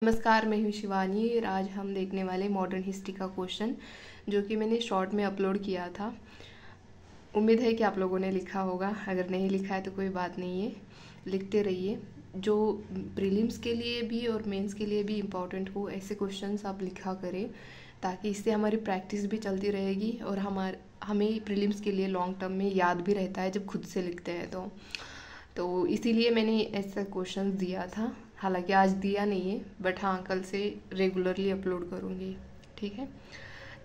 नमस्कार, मैं हूँ शिवानी और आज हम देखने वाले मॉडर्न हिस्ट्री का क्वेश्चन जो कि मैंने शॉर्ट में अपलोड किया था। उम्मीद है कि आप लोगों ने लिखा होगा। अगर नहीं लिखा है तो कोई बात नहीं है, लिखते रहिए। जो प्रीलिम्स के लिए भी और मेंस के लिए भी इम्पॉर्टेंट हो ऐसे क्वेश्चंस आप लिखा करें, ताकि इससे हमारी प्रैक्टिस भी चलती रहेगी और हमें प्रीलिम्स के लिए लॉन्ग टर्म में याद भी रहता है जब खुद से लिखते हैं तो इसीलिए मैंने ऐसा क्वेश्चन दिया था। हालांकि आज दिया नहीं है, बट हाँ कल से रेगुलरली अपलोड करूँगी। ठीक है,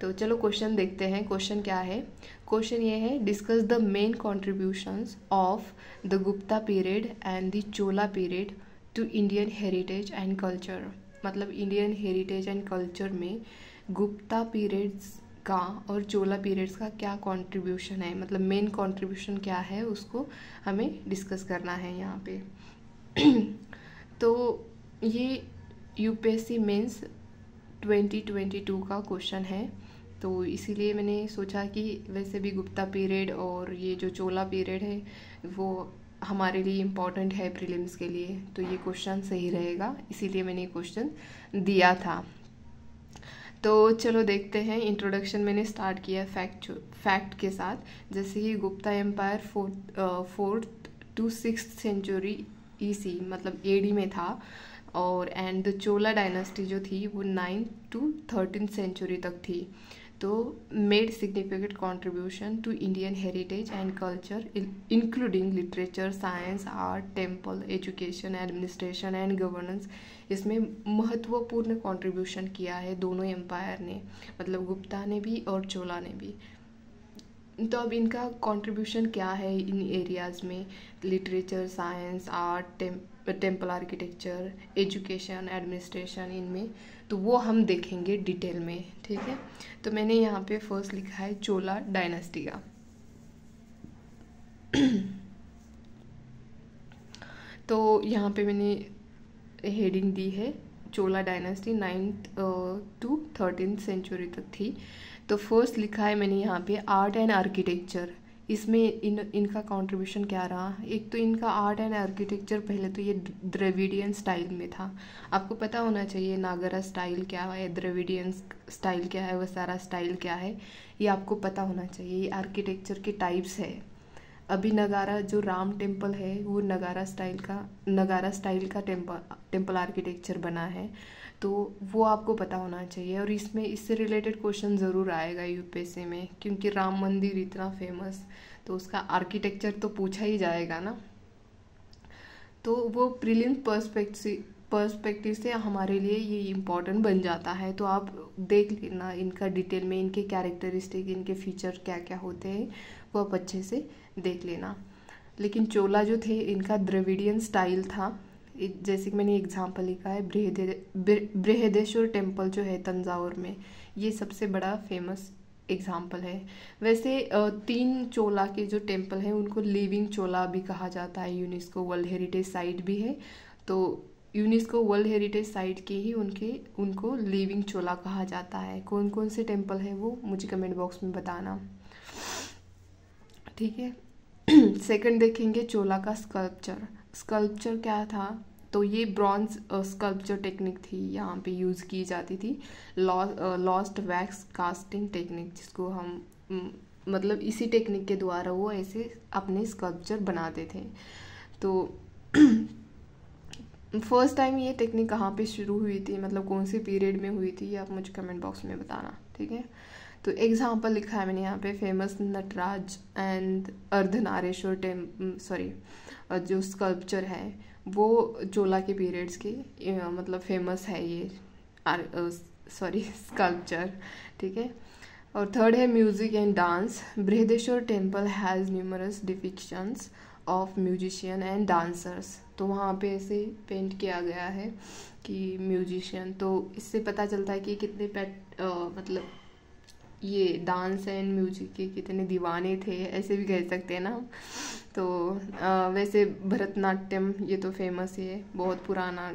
तो चलो क्वेश्चन देखते हैं। क्वेश्चन क्या है? क्वेश्चन ये है, discuss the main contributions of the Gupta period and the Chola period to Indian heritage and culture. मतलब इंडियन हेरिटेज एंड कल्चर में गुप्ता पीरियड्स का और चोला पीरियड्स का क्या कंट्रीब्यूशन है, मतलब मेन कंट्रीब्यूशन क्या है उसको हमें डिस्कस करना है यहाँ पे। तो ये यूपीएससी मेंस 2022 का क्वेश्चन है, तो इसीलिए मैंने सोचा कि वैसे भी गुप्ता पीरियड और ये जो चोला पीरियड है वो हमारे लिए इम्पॉर्टेंट है प्रीलिम्स के लिए, तो ये क्वेश्चन सही रहेगा, इसीलिए मैंने ये क्वेश्चन दिया था। तो चलो देखते हैं। इंट्रोडक्शन मैंने स्टार्ट किया फैक्ट के साथ। जैसे कि Gupta empire 4th to 6th century EC मतलब एडी में था, और एंड द चोला डायनास्टी जो थी वो 9th to 13th सेंचुरी तक थी। तो made significant contribution to Indian heritage and culture including literature, science, art, temple, education, administration and governance. इसमें महत्वपूर्ण कंट्रीब्यूशन किया है दोनों एम्पायर ने, मतलब गुप्ता ने भी और चोला ने भी। तो अब इनका कंट्रीब्यूशन क्या है इन एरियाज़ में? Literature, science, art, temple architecture, education, administration, इनमें तो वो हम देखेंगे डिटेल में। ठीक है, तो मैंने यहाँ पे फर्स्ट लिखा है चोला डायनेस्टी का। तो यहाँ पे मैंने हेडिंग दी है चोला dynasty 9th to 13th century तक थी। तो फर्स्ट लिखा है मैंने यहाँ पे आर्ट एंड आर्किटेक्चर। इसमें इनका कंट्रीब्यूशन क्या रहा? एक तो इनका आर्ट एंड आर्किटेक्चर, पहले तो ये द्रविडियन स्टाइल में था। आपको पता होना चाहिए नागरा स्टाइल क्या है, द्रविडियन स्टाइल क्या है, वसारा स्टाइल क्या है, ये आपको पता होना चाहिए। ये आर्किटेक्चर के टाइप्स है। अभी नगारा जो राम टेम्पल है वो नगारा स्टाइल का टेम्पल आर्किटेक्चर बना है, तो वो आपको पता होना चाहिए। और इससे रिलेटेड क्वेश्चन ज़रूर आएगा यूपीएससी में, क्योंकि राम मंदिर इतना फेमस, तो उसका आर्किटेक्चर तो पूछा ही जाएगा ना। तो वो प्रीलिम पर्सपेक्टिव से हमारे लिए ये इम्पॉर्टेंट बन जाता है। तो आप देख लेना इनका डिटेल में, इनके कैरेक्टरिस्टिक, इनके फीचर क्या क्या होते हैं वो आप अच्छे से देख लेना। लेकिन चोला जो थे इनका द्रविडियन स्टाइल था। जैसे कि मैंने एग्जांपल लिखा है बृहदेश्वर टेम्पल जो है तंजावुर में, ये सबसे बड़ा फेमस एग्जाम्पल है। वैसे 3 चोला के जो टेम्पल हैं उनको लिविंग चोला भी कहा जाता है। यूनेस्को वर्ल्ड हेरिटेज साइट भी है, तो यूनेस्को वर्ल्ड हेरिटेज साइट के ही उनको लिविंग चोला कहा जाता है। कौन कौन से टेम्पल है वो मुझे कमेंट बॉक्स में बताना। ठीक है, सेकंड देखेंगे चोला का स्कल्पचर क्या था? तो ये ब्रॉन्ज स्कल्पचर टेक्निक थी, यहाँ पे यूज़ की जाती थी। लॉस्ट वैक्स कास्टिंग टेक्निक, जिसको हम मतलब इसी टेक्निक के द्वारा वो ऐसे अपने स्कल्पचर बनाते थे। तो फर्स्ट टाइम ये टेक्निक कहाँ पे शुरू हुई थी, मतलब कौन से पीरियड में हुई थी, आप मुझे कमेंट बॉक्स में बताना। ठीक है, तो एग्जाम्पल लिखा है मैंने यहाँ पे फेमस नटराज एंड अर्धनारेश्वर जो स्कल्पचर है वो चोला के पीरियड्स के मतलब फेमस है ये स्कल्पचर। ठीक है, और थर्ड है music and dance. Brihadeshwara temple has numerous depictions of musician and dancers. तो वहाँ पे ऐसे पेंट किया गया है कि म्यूजिशियन, तो इससे पता चलता है कि कितने मतलब ये डांस एंड म्यूजिक के कितने दीवाने थे, ऐसे भी कह सकते हैं ना। तो वैसे भरतनाट्यम ये तो फेमस है, बहुत पुराना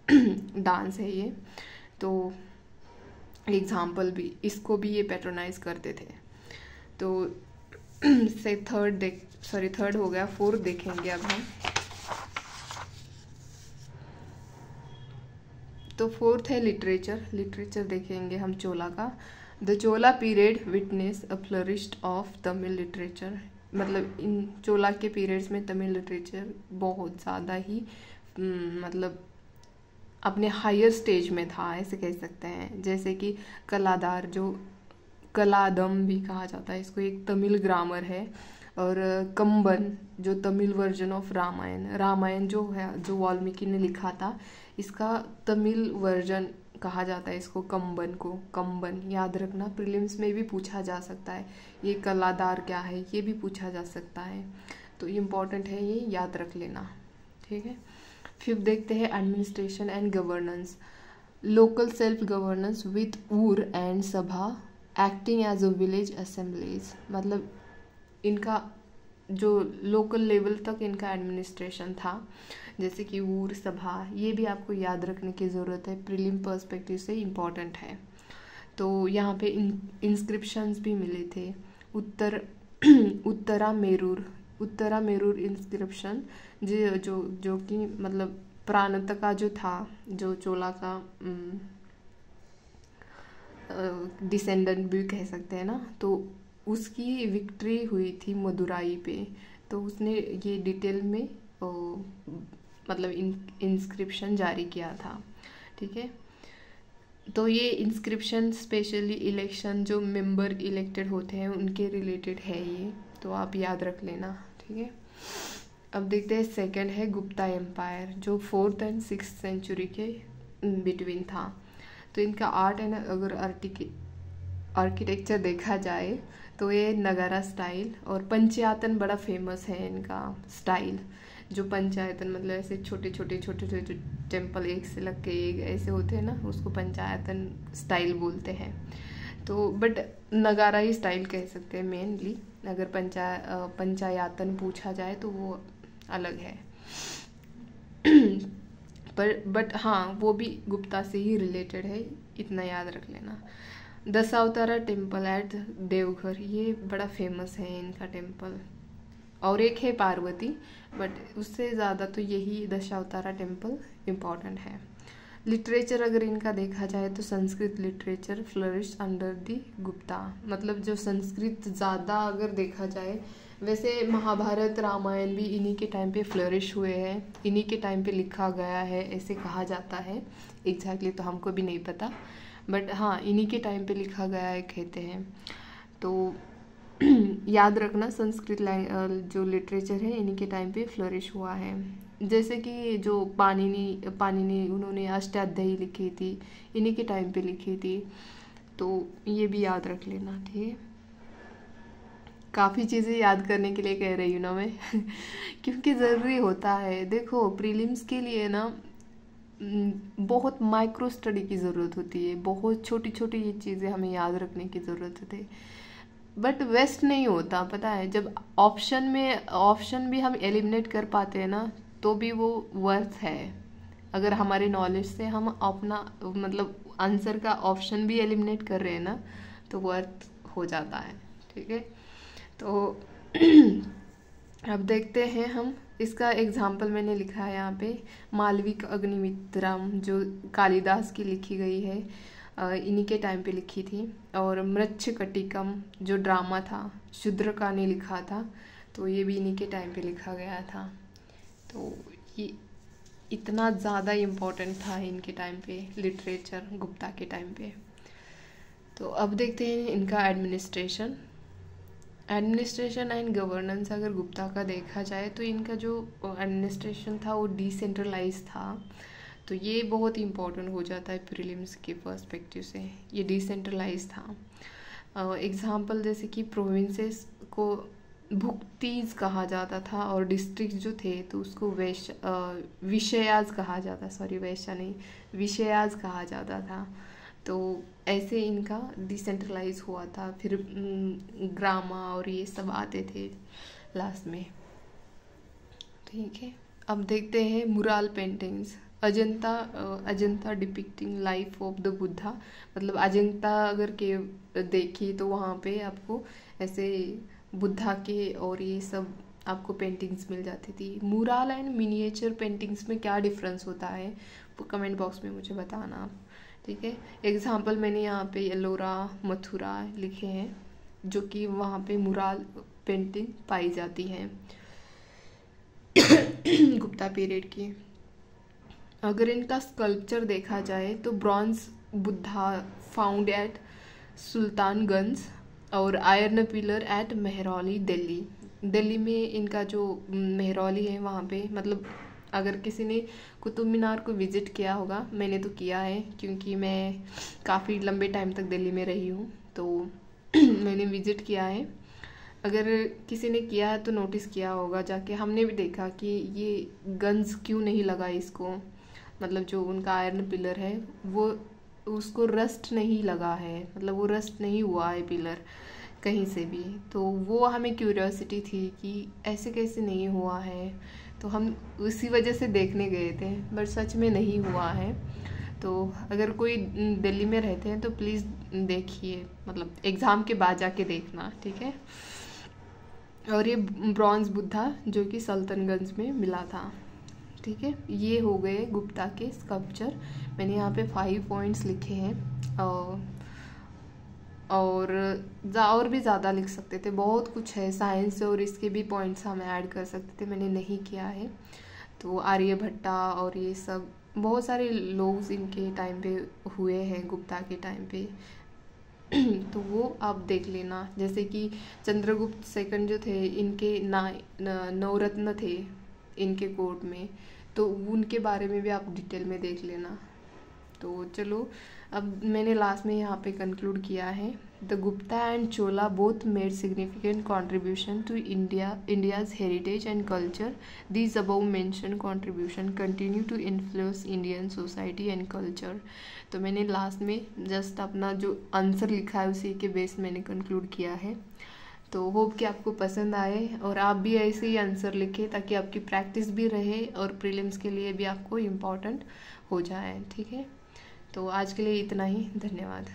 डांस है ये। तो एग्जाम्पल भी इसको भी ये पैट्रोनाइज करते थे। तो से थर्ड हो गया, फोर्थ देखेंगे अब हम। तो फोर्थ है लिटरेचर। लिटरेचर देखेंगे हम चोला का। The Chola period witness a flourish of Tamil literature. मतलब इन चोला के पीरियड्स में तमिल लिटरेचर बहुत ज़्यादा ही मतलब अपने हायर स्टेज में था, ऐसे कह सकते हैं। जैसे कि कलादार, जो कलादम भी कहा जाता है इसको, एक तमिल ग्रामर है। और कंबन, जो तमिल वर्जन ऑफ रामायण। रामायण जो है, जो वाल्मीकि ने लिखा था, इसका तमिल वर्जन कहा जाता है इसको, कंबन को। कंबन याद रखना, प्रीलिम्स में भी पूछा जा सकता है। ये कलादार क्या है, ये भी पूछा जा सकता है, तो इम्पॉर्टेंट है, ये याद रख लेना, ठीक है। फिर देखते हैं administration and governance. Local self governance with Ur and Sabha acting as a village assemblies. मतलब इनका जो लोकल लेवल तक इनका एडमिनिस्ट्रेशन था, जैसे कि ऊर, सभा, ये भी आपको याद रखने की ज़रूरत है, प्रीलिम पर्सपेक्टिव से इम्पॉर्टेंट है। तो यहाँ पे इंस्क्रिप्शंस भी मिले थे। उत्तरा मेरूर इंस्क्रिप्शन, जो कि मतलब प्राणतका जो था, जो चोला का डिसेंडेंट भी कह सकते हैं ना, तो उसकी विक्ट्री हुई थी मदुराई पे। तो उसने ये डिटेल में मतलब इंस्क्रिप्शन जारी किया था, ठीक है। तो ये इंस्क्रिप्शन स्पेशली इलेक्शन, जो मेंबर इलेक्टेड होते हैं उनके रिलेटेड है ये, तो आप याद रख लेना, ठीक है। अब देखते हैं सेकंड है गुप्ता एम्पायर, जो 4th and 6th सेंचुरी के बिटवीन था। तो इनका आर्ट एंड अगर आर्किटेक्चर देखा जाए तो ये नगारा स्टाइल और पंचयातन बड़ा फेमस है इनका स्टाइल। जो पंचायतन मतलब ऐसे छोटे छोटे टेम्पल एक से लग के एक ऐसे होते हैं ना, उसको पंचायतन स्टाइल बोलते हैं। तो बट नगारा ही स्टाइल कह सकते हैं मेनली। अगर पंचायतन पूछा जाए तो वो अलग है बट हाँ, वो भी गुप्ता से ही रिलेटेड है, इतना याद रख लेना। दशावतारा टेम्पल एट देवघर, ये बड़ा फेमस है इनका टेम्पल। और एक है पार्वती, बट उससे ज़्यादा तो यही दशावतारा टेम्पल इम्पॉर्टेंट है। लिटरेचर अगर इनका देखा जाए तो Sanskrit literature flourish under the Gupta. मतलब जो संस्कृत ज़्यादा अगर देखा जाए, वैसे महाभारत रामायण भी इन्हीं के टाइम पे फ्लरिश हुए हैं, इन्हीं के टाइम पे लिखा गया है, ऐसे कहा जाता है। एग्जैक्टली तो हमको भी नहीं पता, बट हाँ इन्हीं के टाइम पे लिखा गया है कहते हैं। तो याद रखना, संस्कृत जो लिटरेचर है इन्हीं के टाइम पे फ्लरिश हुआ है। जैसे कि जो पाणिनि उन्होंने अष्टाध्यायी लिखी थी, इन्हीं के टाइम पे लिखी थी, तो ये भी याद रख लेना, ठीक है। काफ़ी चीज़ें याद करने के लिए कह रही हूँ ना मैं क्योंकि ज़रूरी होता है। देखो प्रीलिम्स के लिए ना बहुत माइक्रो स्टडी की ज़रूरत होती है, बहुत छोटी छोटी ये चीज़ें हमें याद रखने की ज़रूरत होती है, बट वेस्ट नहीं होता, पता है। जब ऑप्शन भी हम एलिमिनेट कर पाते हैं ना, तो भी वो वर्थ है। अगर हमारे नॉलेज से हम अपना मतलब आंसर का ऑप्शन भी एलिमिनेट कर रहे हैं ना, तो वर्थ हो जाता है, ठीक है। तो अब देखते हैं हम, इसका एग्जाम्पल मैंने लिखा है यहाँ पे, मालविक अग्निमित्रम, जो कालिदास की लिखी गई है, इन्हीं के टाइम पे लिखी थी। और मृच्छकटिकम जो ड्रामा था, शूद्रका ने लिखा था, तो ये भी इन्हीं के टाइम पे लिखा गया था। तो ये इतना ज़्यादा इम्पोर्टेंट था इनके टाइम पे लिटरेचर, गुप्ता के टाइम पे। तो अब देखते हैं इनका एडमिनिस्ट्रेशन एंड गवर्नेंस। अगर गुप्ता का देखा जाए तो इनका जो एडमिनिस्ट्रेशन था वो डिसेंट्रलाइज था, तो ये बहुत इम्पोर्टेंट हो जाता है प्रीलिम्स के पर्सपेक्टिव से, ये डिसेंट्रलाइज था। एग्जाम्पल जैसे कि प्रोविंसेस को भुक्तीज कहा जाता था, और डिस्ट्रिक्ट जो थे तो उसको विषयाज कहा जाता, सॉरी वैश्य नहीं, विषयाज कहा जाता था। तो ऐसे इनका डिसेंट्रलाइज हुआ था। फिर ग्रामा और ये सब आते थे लास्ट में, ठीक है। अब देखते हैं mural paintings. Ajanta depicting life of the Buddha. मतलब अजंता अगर के देखिए तो वहाँ पे आपको ऐसे बुद्धा के और ये सब आपको पेंटिंग्स मिल जाती थी। मुराल एंड मिनिएचर पेंटिंग्स में क्या डिफरेंस होता है, कमेंट बॉक्स में मुझे बताना आप, ठीक है। एग्जाम्पल मैंने यहाँ पे एलोरा, मथुरा लिखे हैं, जो कि वहाँ पे मुराल पेंटिंग पाई जाती हैं गुप्ता पीरियड की। अगर इनका स्कल्पचर देखा जाए तो bronze Buddha found at Sultanganj और iron pillar at Mehrauli Delhi. Delhi में इनका जो मेहरौली है वहाँ पे, मतलब अगर किसी ने कुतुब मीनार को विज़िट किया होगा, मैंने तो किया है क्योंकि मैं काफ़ी लंबे टाइम तक दिल्ली में रही हूँ, तो मैंने विज़िट किया है। अगर किसी ने किया है तो नोटिस किया होगा जाके, हमने भी देखा कि ये गन्स क्यों नहीं लगा इसको, मतलब जो उनका आयरन पिलर है वो उसको रस्ट नहीं लगा है, मतलब वो रस्ट नहीं हुआ है पिलर कहीं से भी। तो वो हमें क्यूरियोसिटी थी कि ऐसे कैसे नहीं हुआ है, तो हम उसी वजह से देखने गए थे, बट सच में नहीं हुआ है। तो अगर कोई दिल्ली में रहते हैं तो प्लीज़ देखिए, मतलब एग्ज़ाम के बाद जाके देखना, ठीक है। और ये ब्रॉन्ज बुद्धा जो कि सल्तनगंज में मिला था, ठीक है। ये हो गए गुप्ता के स्कल्पचर। मैंने यहाँ पे 5 पॉइंट्स लिखे हैं, और भी ज़्यादा लिख सकते थे, बहुत कुछ है साइंस और इसके भी पॉइंट्स हम ऐड कर सकते थे, मैंने नहीं किया है। तो आर्यभट्टा और ये सब बहुत सारे लोग इनके टाइम पे हुए हैं, गुप्ता के टाइम पे तो वो आप देख लेना। जैसे कि चंद्रगुप्त सेकंड जो थे, इनके 9 रत्न थे इनके कोर्ट में, तो उनके बारे में भी आप डिटेल में देख लेना। तो चलो, अब मैंने लास्ट में यहाँ पे कंक्लूड किया है, the Gupta and Chola both made significant contribution to India's heritage and culture. These above mention contribution continue to influence Indian society and culture. तो मैंने लास्ट में जस्ट अपना जो आंसर लिखा है उसी के बेस मैंने कंक्लूड किया है। तो होप कि आपको पसंद आए और आप भी ऐसे ही आंसर लिखें ताकि आपकी प्रैक्टिस भी रहे और प्रीलिम्स के लिए भी आपको इम्पॉर्टेंट हो जाए, ठीक है। तो आज के लिए इतना ही, धन्यवाद।